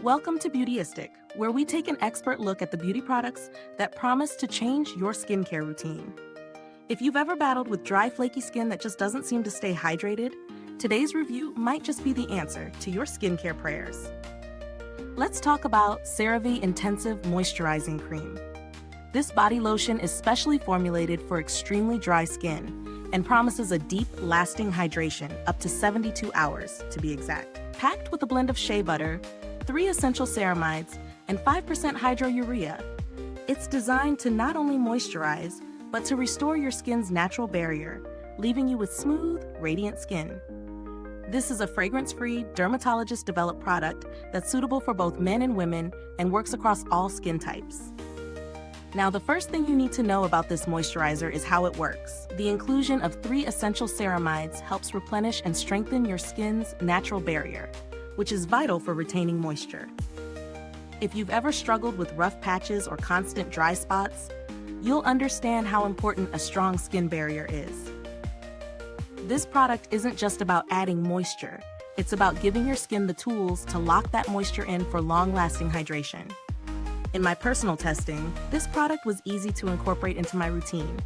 Welcome to Beautyistic, where we take an expert look at the beauty products that promise to change your skincare routine. If you've ever battled with dry, flaky skin that just doesn't seem to stay hydrated, today's review might just be the answer to your skincare prayers. Let's talk about CeraVe Intensive Moisturizing Cream. This body lotion is specially formulated for extremely dry skin and promises a deep, lasting hydration up to 72 hours, to be exact. Packed with a blend of shea butter, 3 essential ceramides, and 5% Hydro-Urea, it's designed to not only moisturize, but to restore your skin's natural barrier, leaving you with smooth, radiant skin. This is a fragrance-free, dermatologist-developed product that's suitable for both men and women and works across all skin types. Now, the first thing you need to know about this moisturizer is how it works. The inclusion of 3 essential ceramides helps replenish and strengthen your skin's natural barrier, which is vital for retaining moisture. If you've ever struggled with rough patches or constant dry spots, you'll understand how important a strong skin barrier is. This product isn't just about adding moisture, it's about giving your skin the tools to lock that moisture in for long-lasting hydration. In my personal testing, this product was easy to incorporate into my routine.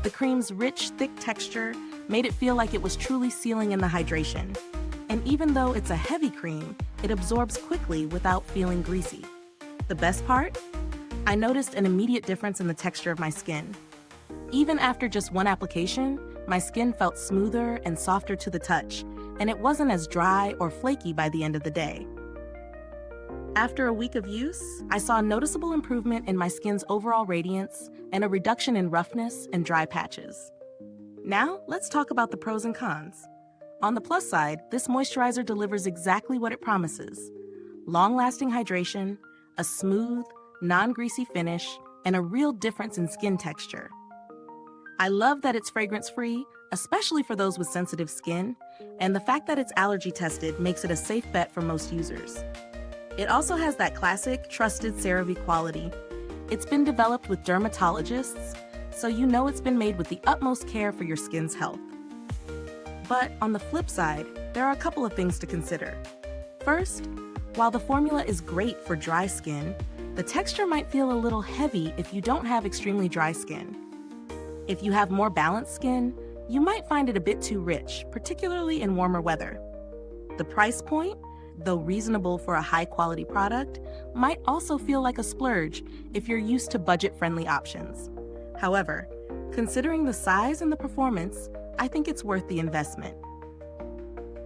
The cream's rich, thick texture made it feel like it was truly sealing in the hydration. And even though it's a heavy cream, it absorbs quickly without feeling greasy. The best part? I noticed an immediate difference in the texture of my skin. Even after just one application, my skin felt smoother and softer to the touch, and it wasn't as dry or flaky by the end of the day. After a week of use, I saw a noticeable improvement in my skin's overall radiance and a reduction in roughness and dry patches. Now, let's talk about the pros and cons. On the plus side, this moisturizer delivers exactly what it promises: long-lasting hydration, a smooth, non-greasy finish, and a real difference in skin texture. I love that it's fragrance-free, especially for those with sensitive skin, and the fact that it's allergy tested makes it a safe bet for most users. It also has that classic, trusted CeraVe quality. It's been developed with dermatologists, so you know it's been made with the utmost care for your skin's health. But on the flip side, there are a couple of things to consider. First, while the formula is great for dry skin, the texture might feel a little heavy if you don't have extremely dry skin. If you have more balanced skin, you might find it a bit too rich, particularly in warmer weather. The price point, though reasonable for a high-quality product, might also feel like a splurge if you're used to budget-friendly options. However, considering the size and the performance, I think it's worth the investment.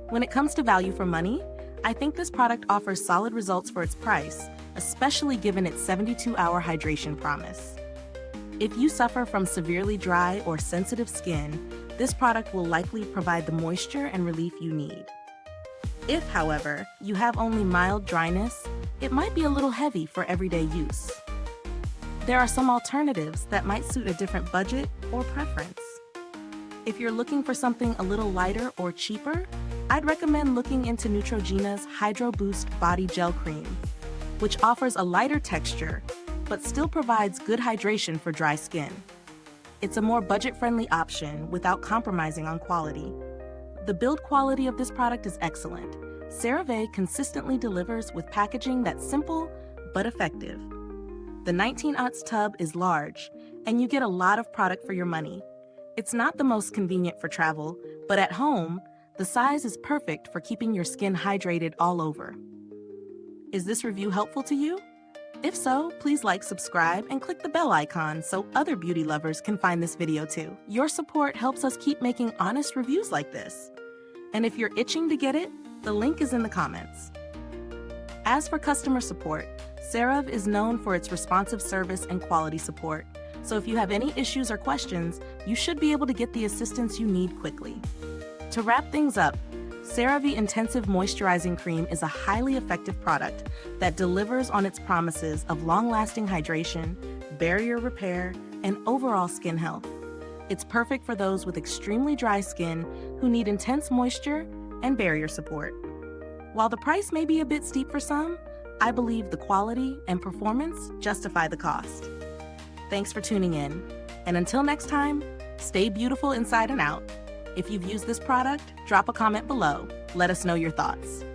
When it comes to value for money, I think this product offers solid results for its price, especially given its 72-hour hydration promise. If you suffer from severely dry or sensitive skin, this product will likely provide the moisture and relief you need. If, however, you have only mild dryness, it might be a little heavy for everyday use. There are some alternatives that might suit a different budget or preference. If you're looking for something a little lighter or cheaper, I'd recommend looking into Neutrogena's Hydro Boost Body Gel Cream, which offers a lighter texture, but still provides good hydration for dry skin. It's a more budget-friendly option without compromising on quality. The build quality of this product is excellent. CeraVe consistently delivers with packaging that's simple but effective. The 19-ounce tub is large, and you get a lot of product for your money. It's not the most convenient for travel, but at home, the size is perfect for keeping your skin hydrated all over. Is this review helpful to you? If so, please like, subscribe, and click the bell icon so other beauty lovers can find this video too. Your support helps us keep making honest reviews like this. And if you're itching to get it, the link is in the comments. As for customer support, CeraVe is known for its responsive service and quality support. So if you have any issues or questions, you should be able to get the assistance you need quickly. To wrap things up, CeraVe Intensive Moisturizing Cream is a highly effective product that delivers on its promises of long-lasting hydration, barrier repair, and overall skin health. It's perfect for those with extremely dry skin who need intense moisture and barrier support. While the price may be a bit steep for some, I believe the quality and performance justify the cost. Thanks for tuning in, and until next time, stay beautiful inside and out. If you've used this product, drop a comment below. Let us know your thoughts.